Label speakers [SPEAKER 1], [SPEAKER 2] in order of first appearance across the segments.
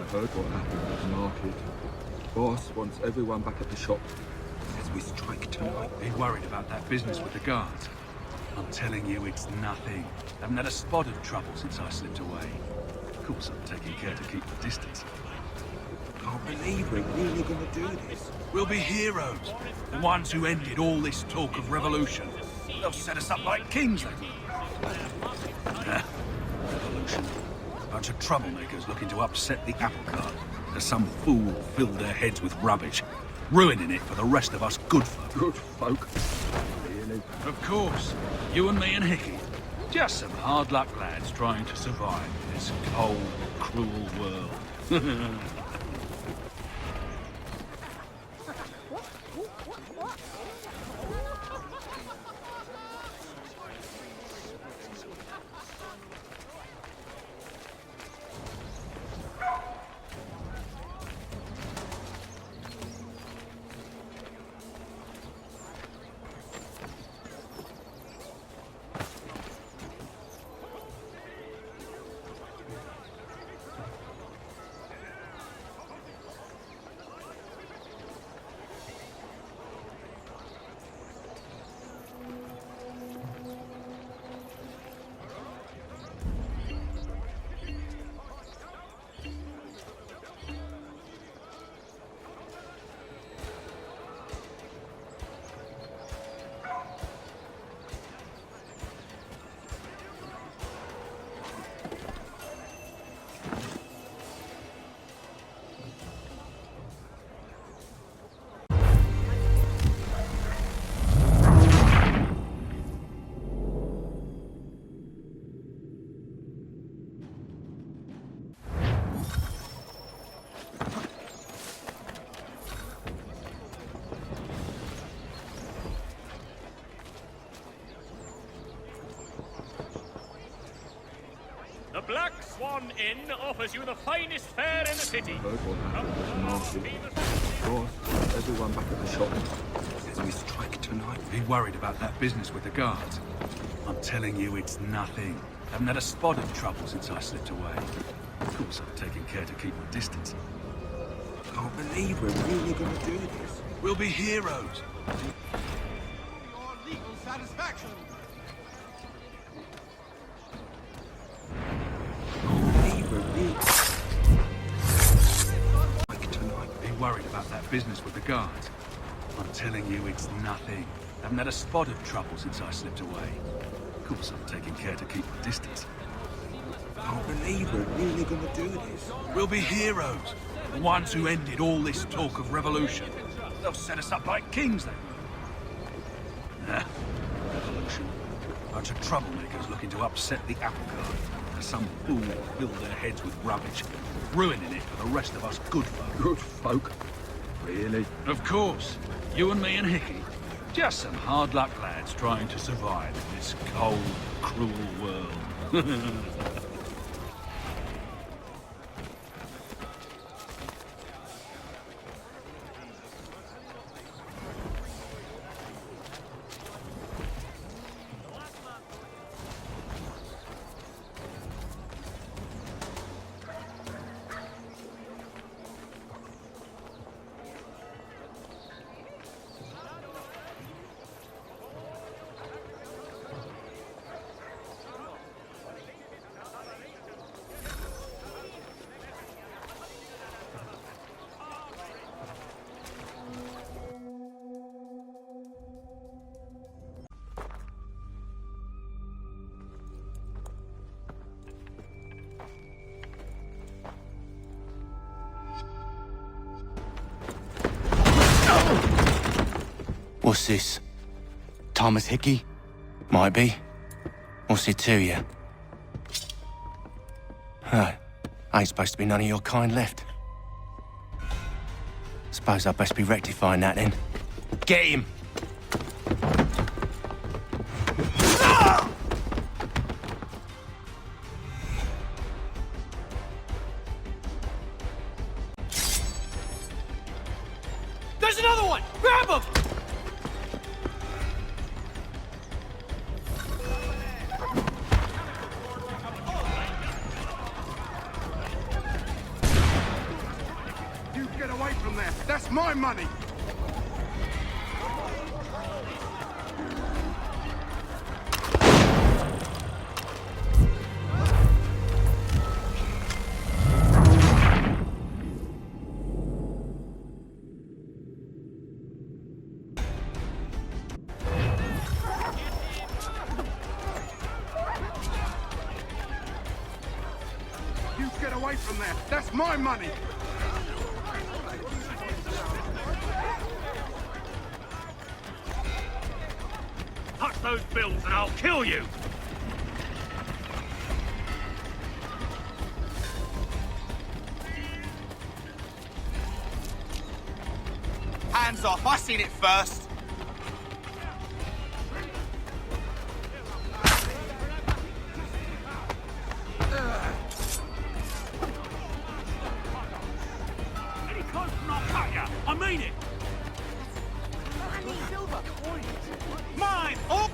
[SPEAKER 1] heard what happened at the market. Boss wants everyone back at the shop. Says we strike tonight.
[SPEAKER 2] Be worried about that business with the guards. I'm telling you, it's nothing. Haven't had a spot of trouble since I slipped away. Of course, I'm taking care to keep the distance.
[SPEAKER 1] Can't believe we're really gonna do this.
[SPEAKER 2] We'll be heroes. The ones who ended all this talk of revolution. They'll set us up like kings, they will. Revolution. A bunch of troublemakers looking to upset the apple cart. Because some fool filled their heads with rubbish. Ruining it for the rest of us good folk.
[SPEAKER 1] Good folk? Really?
[SPEAKER 2] Of course. You and me and Hickey. Just some hard luck lads trying to survive in this cold, cruel world.
[SPEAKER 3] The Black Swan Inn offers you the finest fare in the city.
[SPEAKER 1] Heard what happened at the market. Boss wants everyone back at the shop. Says we strike tonight.
[SPEAKER 2] Be worried about that business with the guards. I'm telling you, it's nothing. Haven't had a spot of trouble since I slipped away. Of course, I'm taking care to keep my distance.
[SPEAKER 1] Can't believe we're really gonna do this.
[SPEAKER 2] We'll be heroes.
[SPEAKER 4] Your legal satisfaction.
[SPEAKER 2] Be worried about that business with the guards. I'm telling you, it's nothing. Haven't had a spot of trouble since I slipped away. Of course, I'm taking care to keep my distance.
[SPEAKER 1] Can't believe we're really gonna do this.
[SPEAKER 2] We'll be heroes. The ones who ended all this talk of revolution. They'll set us up like kings, they will. Revolution. A bunch of troublemakers looking to upset the apple cart. Because some fool filled their heads with rubbish. Ruining it for the rest of us good folk.
[SPEAKER 1] Good folk? Really?
[SPEAKER 2] Of course. You and me and Hickey. Just some hard luck lads trying to survive in this cold, cruel world.
[SPEAKER 5] What's this? Thomas Hickey? Might be. What's it to you? Oh, ain't supposed to be none of your kind left. Suppose I'd best be rectifying that then. Get him!
[SPEAKER 3] There's another one! Grab him!
[SPEAKER 4] there. That's my money. You get away from there. That's my money.
[SPEAKER 3] Touch those bills and I'll kill you!
[SPEAKER 6] Hands off, I seen it first.
[SPEAKER 3] Any close and I'll cut ya! I mean it!
[SPEAKER 6] Mine! Oh!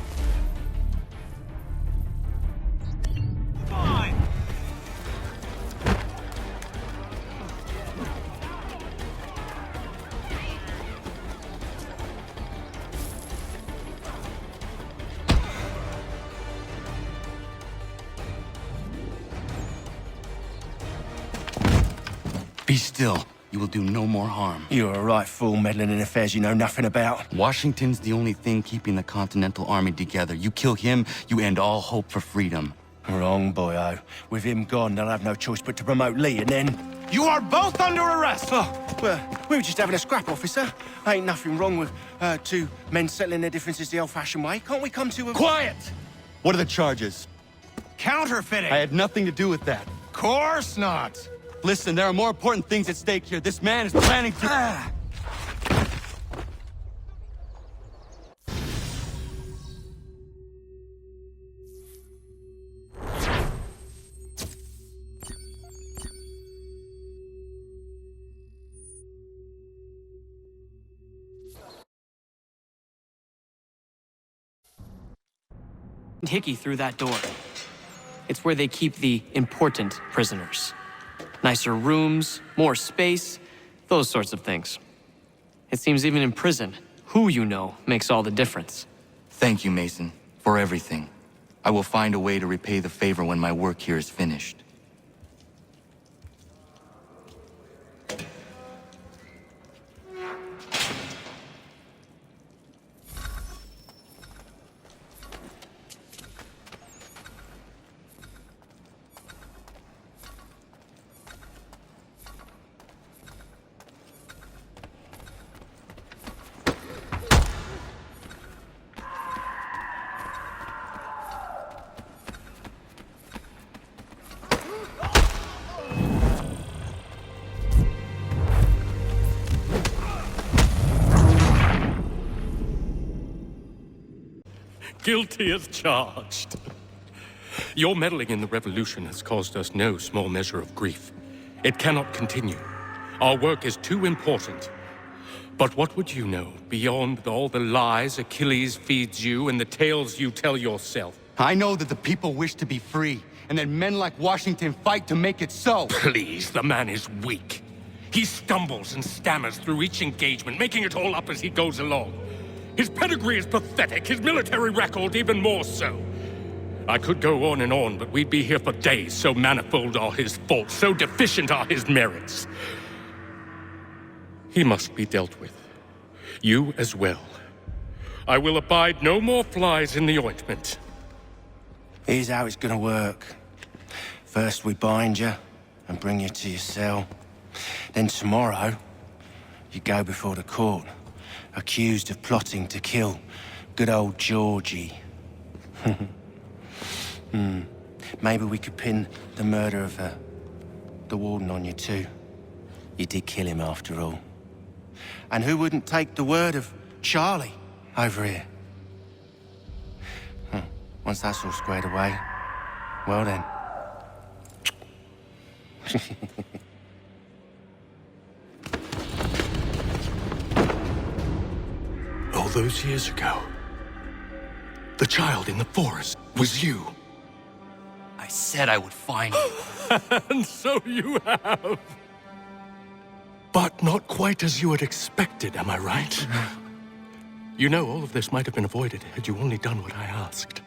[SPEAKER 6] Mine!
[SPEAKER 5] Be still. You will do no more harm.
[SPEAKER 7] You're a right fool meddling in affairs you know nothing about.
[SPEAKER 5] Washington's the only thing keeping the Continental Army together. You kill him, you end all hope for freedom.
[SPEAKER 7] Wrong, boyo. With him gone, they'll have no choice but to promote Lee, and then... You are both under arrest! Oh, well, we were just having a scrap, officer. Ain't nothing wrong with two men settling their differences the old-fashioned way. Can't we come to a...
[SPEAKER 5] Quiet! What are the charges?
[SPEAKER 7] Counterfeiting!
[SPEAKER 5] I had nothing to do with that.
[SPEAKER 7] Course not!
[SPEAKER 5] Listen, there are more important things at stake here. This man is planning to...
[SPEAKER 8] Hickey through that door. It's where they keep the important prisoners. Nicer rooms, more space, those sorts of things. It seems even in prison, who you know makes all the difference.
[SPEAKER 5] Thank you, Mason, for everything. I will find a way to repay the favor when my work here is finished.
[SPEAKER 9] Guilty as charged. Your meddling in the revolution has caused us no small measure of grief. It cannot continue. Our work is too important. But what would you know beyond all the lies Achilles feeds you and the tales you tell yourself?
[SPEAKER 5] I know that the people wish to be free, and that men like Washington fight to make it so.
[SPEAKER 9] Please, the man is weak. He stumbles and stammers through each engagement, making it all up as he goes along. His pedigree is pathetic, his military record even more so. I could go on and on, but we'd be here for days, so manifold are his faults, so deficient are his merits. He must be dealt with. You as well. I will abide no more flies in the ointment.
[SPEAKER 7] Here's how it's gonna work. First we bind you and bring you to your cell. Then tomorrow, you go before the court, accused of plotting to kill good old Georgie. Maybe we could pin the murder of the warden on you too. You did kill him after all. And who wouldn't take the word of Charlie over here? Once that's all squared away, well then.
[SPEAKER 9] All those years ago, the child in the forest was you.
[SPEAKER 5] I said I would find you.
[SPEAKER 9] And so you have. But not quite as you had expected, am I right? You know, all of this might have been avoided had you only done what I asked.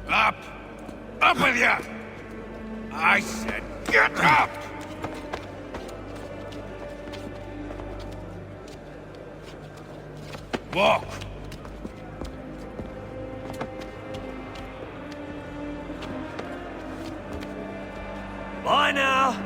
[SPEAKER 6] Up! Up with you! I said get up! Walk!
[SPEAKER 3] Bye now.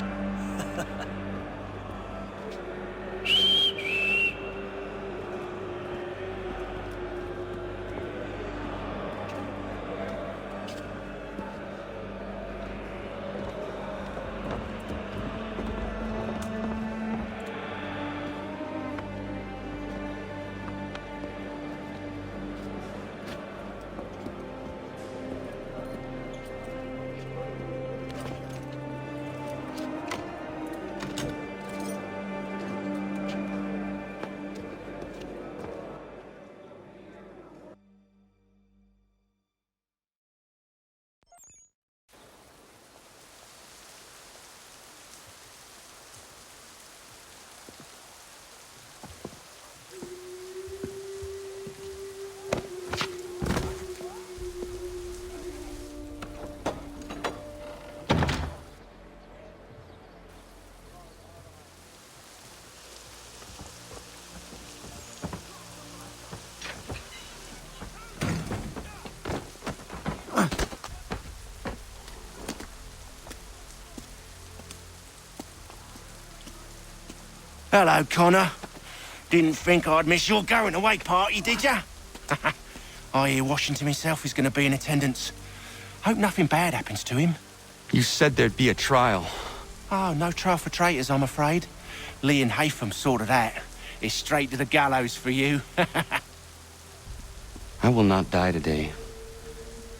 [SPEAKER 7] Hello, Connor. Didn't think I'd miss your going away party, did ya? I hear Washington himself is going to be in attendance. Hope nothing bad happens to him.
[SPEAKER 5] You said there'd be a trial.
[SPEAKER 7] Oh, no trial for traitors, I'm afraid. Lee and Haytham sorted that. It's straight to the gallows for you.
[SPEAKER 5] I will not die today.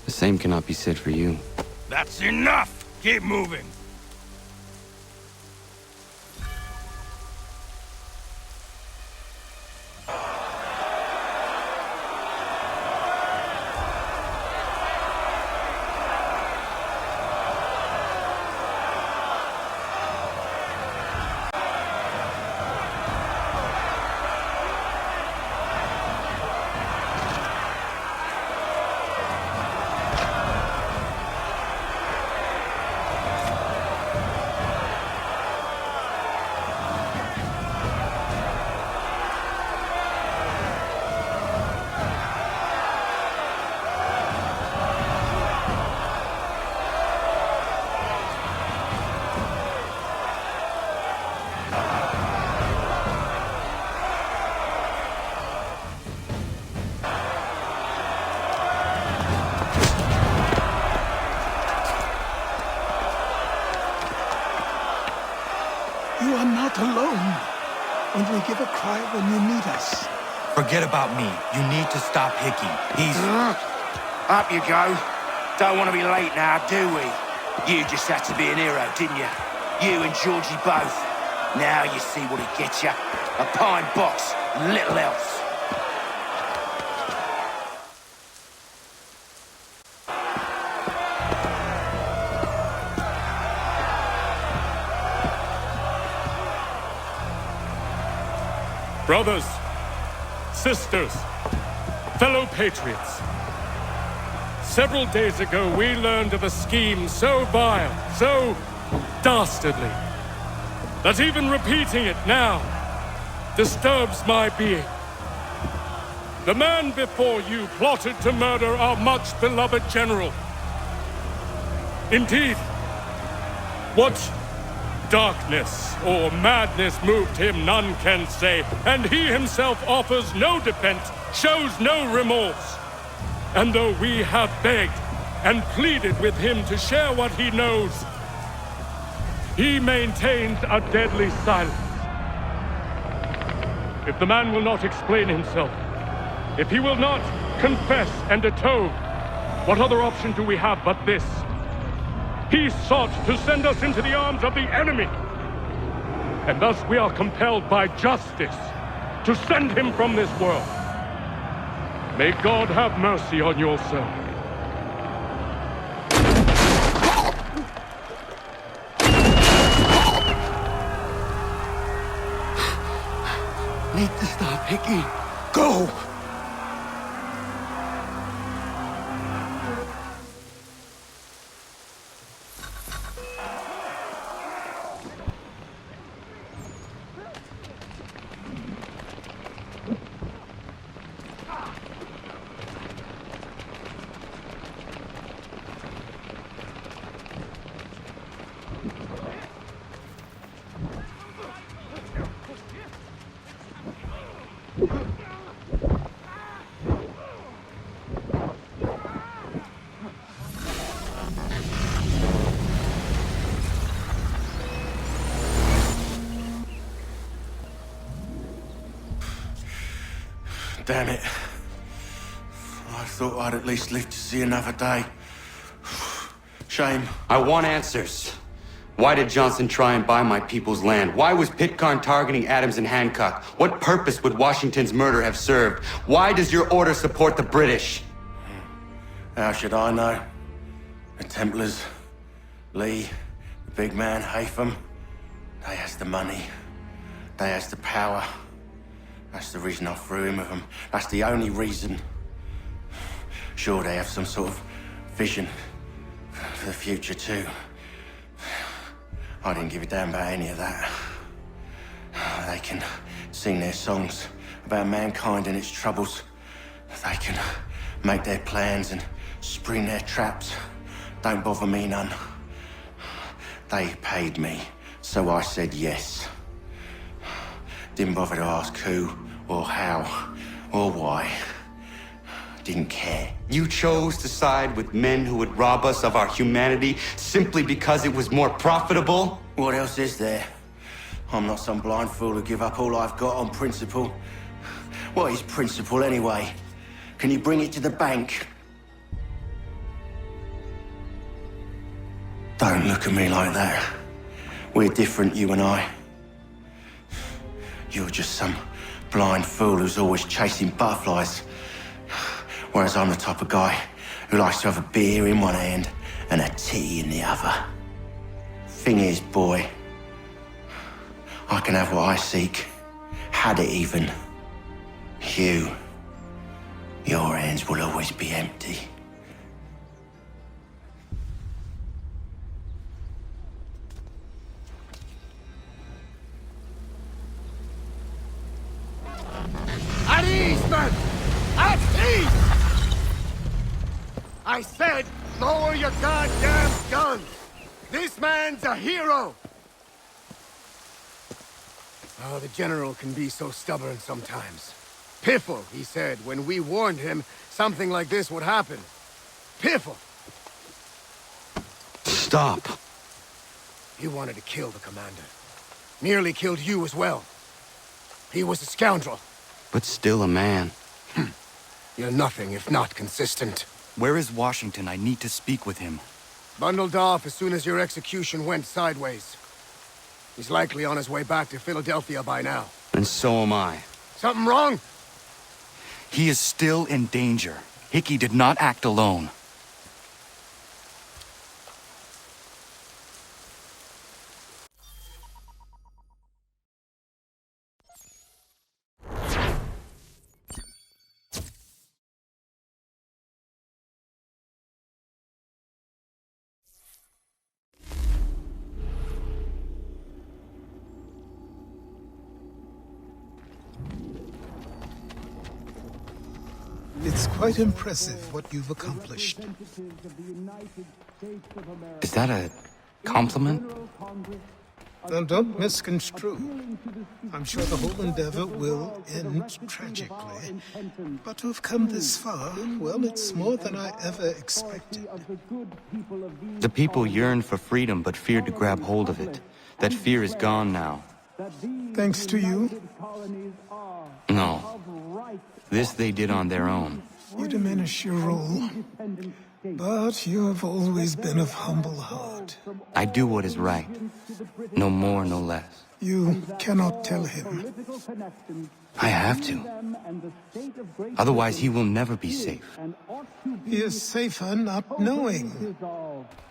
[SPEAKER 5] The same cannot be said for you.
[SPEAKER 6] That's enough! Keep moving!
[SPEAKER 10] You are not alone. Only give a cry when you need us.
[SPEAKER 5] Forget about me. You need to stop Hickey. He's...
[SPEAKER 7] Up you go. Don't want to be late now, do we? You just had to be an hero, didn't you? You and Georgie both. Now you see what it gets you. A pine box, and little else.
[SPEAKER 9] Brothers, sisters, fellow patriots. Several days ago, we learned of a scheme so vile, so dastardly, that even repeating it now disturbs my being. The man before you plotted to murder our much-beloved general. Indeed, what darkness or madness moved him, none can say, and he himself offers no defense, shows no remorse. And though we have begged and pleaded with him to share what he knows, he maintains a deadly silence. If the man will not explain himself, If he will not confess and atone, what other option do we have but this? He sought to send us into the arms of the enemy. And thus we are compelled by justice to send him from this world. May God have mercy on your soul.
[SPEAKER 7] Need to stop, Hickey. Go! Damn it. I thought I'd at least live to see another day. Shame.
[SPEAKER 5] I want answers. Why did Johnson try and buy my people's land? Why was Pitcairn targeting Adams and Hancock? What purpose would Washington's murder have served? Why does your order support the British?
[SPEAKER 7] How should I know? The Templars, Lee, the big man, Haytham, they has the money. They has the power. That's the reason I threw in with them. That's the only reason. Sure, they have some sort of vision for the future too. I didn't give a damn about any of that. They can sing their songs about mankind and its troubles. They can make their plans and spring their traps. Don't bother me none. They paid me, so I said yes. Didn't bother to ask who, or how, or why. Didn't care.
[SPEAKER 5] You chose to side with men who would rob us of our humanity simply because it was more profitable?
[SPEAKER 7] What else is there? I'm not some blind fool who give up all I've got on principle. What is principle anyway? Can you bring it to the bank? Don't look at me like that. We're different, you and I. You're just some blind fool who's always chasing butterflies. Whereas I'm the type of guy who likes to have a beer in one hand and a tea in the other. Thing is, boy, I can have what I seek. Had it even. Your hands will always be empty.
[SPEAKER 4] At ease, men! At ease! I said, lower your goddamn guns! This man's a hero! Oh, the General can be so stubborn sometimes. Piffle, he said, when we warned him something like this would happen. Piffle!
[SPEAKER 5] Stop.
[SPEAKER 4] He wanted to kill the commander. Nearly killed you as well. He was a scoundrel.
[SPEAKER 5] But still a man.
[SPEAKER 4] You're nothing if not consistent.
[SPEAKER 11] Where is Washington? I need to speak with him.
[SPEAKER 4] Bundled off as soon as your execution went sideways. He's likely on his way back to Philadelphia by now.
[SPEAKER 5] And so am I.
[SPEAKER 4] Something wrong?
[SPEAKER 11] He is still in danger. Hickey did not act alone.
[SPEAKER 10] It's quite impressive what you've accomplished.
[SPEAKER 5] Is that a compliment?
[SPEAKER 10] Now, don't misconstrue. I'm sure the whole endeavor will end tragically. But to have come this far, well, it's more than I ever expected.
[SPEAKER 5] The people yearned for freedom but feared to grab hold of it. That fear is gone now.
[SPEAKER 10] Thanks to you,
[SPEAKER 5] No. This they did on their own.
[SPEAKER 10] you diminish your role. But you have always been of humble heart.
[SPEAKER 5] I do what is right. No more, no less.
[SPEAKER 10] You cannot tell him.
[SPEAKER 5] I have to. Otherwise, he will never be safe.
[SPEAKER 10] He is safer not knowing.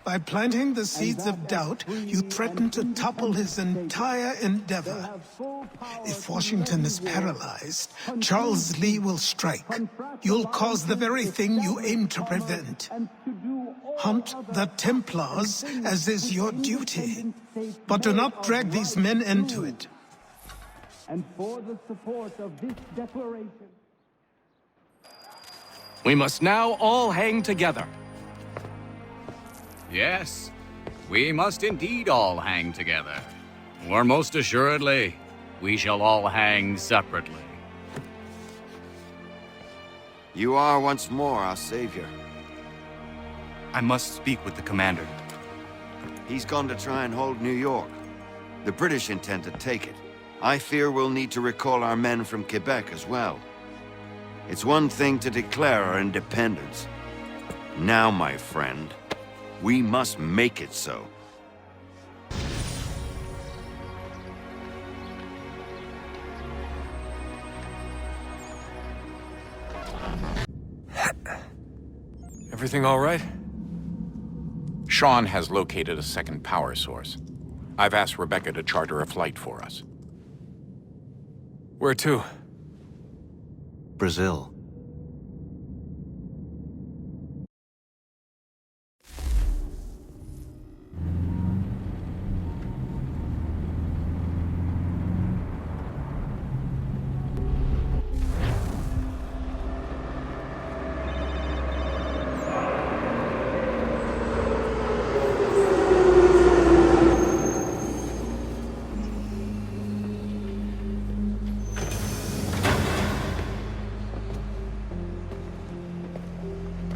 [SPEAKER 10] By planting the seeds of doubt, you threaten to topple his entire endeavor. If Washington is paralyzed, Charles Lee will strike. You'll cause the very thing you aim to prevent. Hunt the Templars, as is your duty. But do not drag these men into it.
[SPEAKER 12] And for the support of this declaration.
[SPEAKER 8] We must now all hang together.
[SPEAKER 13] Yes, we must indeed all hang together. Or most assuredly, we shall all hang separately.
[SPEAKER 14] You are once more our savior.
[SPEAKER 5] I must speak with the commander.
[SPEAKER 14] He's gone to try and hold New York. The British intend to take it. I fear we'll need to recall our men from Quebec as well. It's one thing to declare our independence. Now, my friend, we must make it so.
[SPEAKER 15] Everything all right?
[SPEAKER 6] Sean has located a second power source. I've asked Rebecca to charter a flight for us.
[SPEAKER 15] Where to?
[SPEAKER 11] Brazil.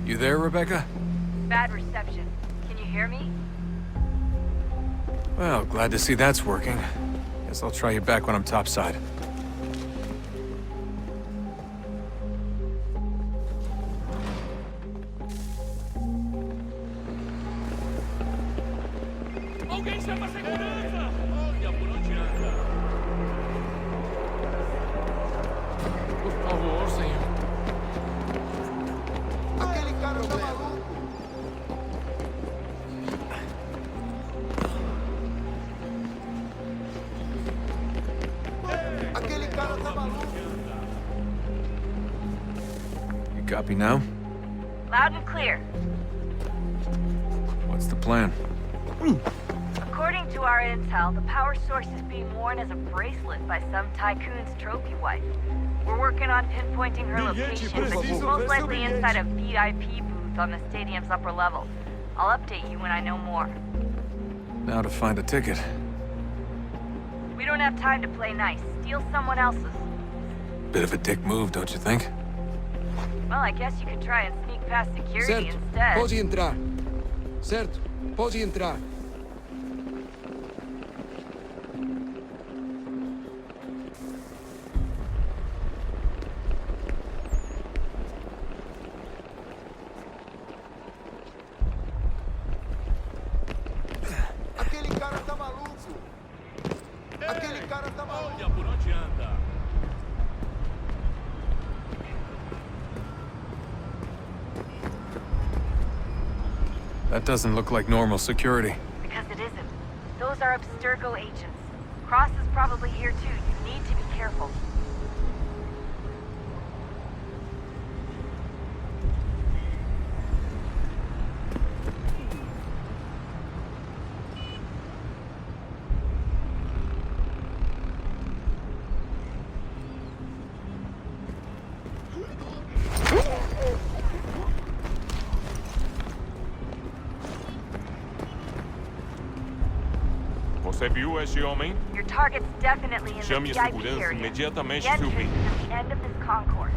[SPEAKER 15] You there, Rebecca?
[SPEAKER 16] Bad reception. Can you hear me?
[SPEAKER 15] Well, glad to see that's working. Guess I'll try you back when I'm topside.
[SPEAKER 3] Alguém chama a segurança! Olha por onde anda!
[SPEAKER 15] Por favor, senhor.
[SPEAKER 4] Aquele cara tá maluco. Aquele cara tá maluco.
[SPEAKER 15] You copy now?
[SPEAKER 16] Loud and clear.
[SPEAKER 15] What's the plan?
[SPEAKER 16] According to our intel, the power source is being worn as a bracelet by some tycoon's trophy wife. We're working on pinpointing her location, but she's most likely inside a VIP booth on the stadium's upper level. I'll update you when I know more.
[SPEAKER 15] Now to find a ticket.
[SPEAKER 16] We don't have time to play nice. Steal someone else's.
[SPEAKER 15] Bit of a dick move, don't you think?
[SPEAKER 16] Well, I guess you could try and sneak past security instead.
[SPEAKER 1] Pode entrar. Certo, pode entrar.
[SPEAKER 4] Aquele cara tá maluco. Aquele cara tá maluco.
[SPEAKER 3] Olha por onde anda!
[SPEAKER 15] That doesn't look like normal security.
[SPEAKER 16] Because it isn't. Those are Abstergo agents. Cross is probably here too. You need to be careful.
[SPEAKER 9] Você viu esse homem?
[SPEAKER 16] Your target's definitely in the
[SPEAKER 9] Chame a
[SPEAKER 16] VIP
[SPEAKER 9] segurança
[SPEAKER 16] area.
[SPEAKER 9] imediatamente,
[SPEAKER 16] The entrance
[SPEAKER 9] Sylvie.
[SPEAKER 16] is at the end of this concourse.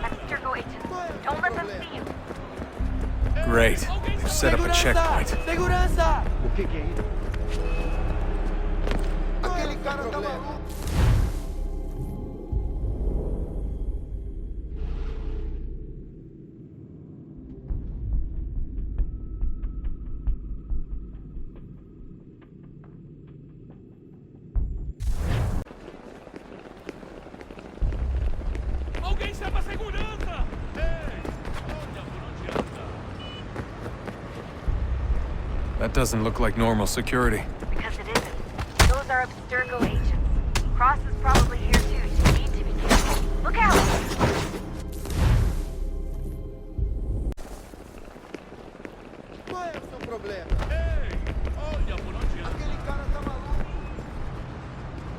[SPEAKER 16] Abstergo agents, don't let them see you.
[SPEAKER 15] Great. They've set up a checkpoint.
[SPEAKER 4] O que é isso?
[SPEAKER 3] Alguém chama a segurança! Ei! Olha por onde anda!
[SPEAKER 15] That doesn't look like normal security.
[SPEAKER 16] Because it isn't. Those are Abstergo agents. Cross is probably here too. You need to be careful. Look out!
[SPEAKER 3] Qual é o seu problema? Ei! Olha por onde anda! Aquele cara tá maluco!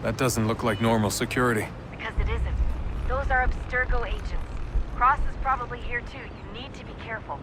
[SPEAKER 15] That doesn't look like normal security.
[SPEAKER 16] Because it isn't. Those are Abstergo agents. Cross is probably here too. You need to be careful.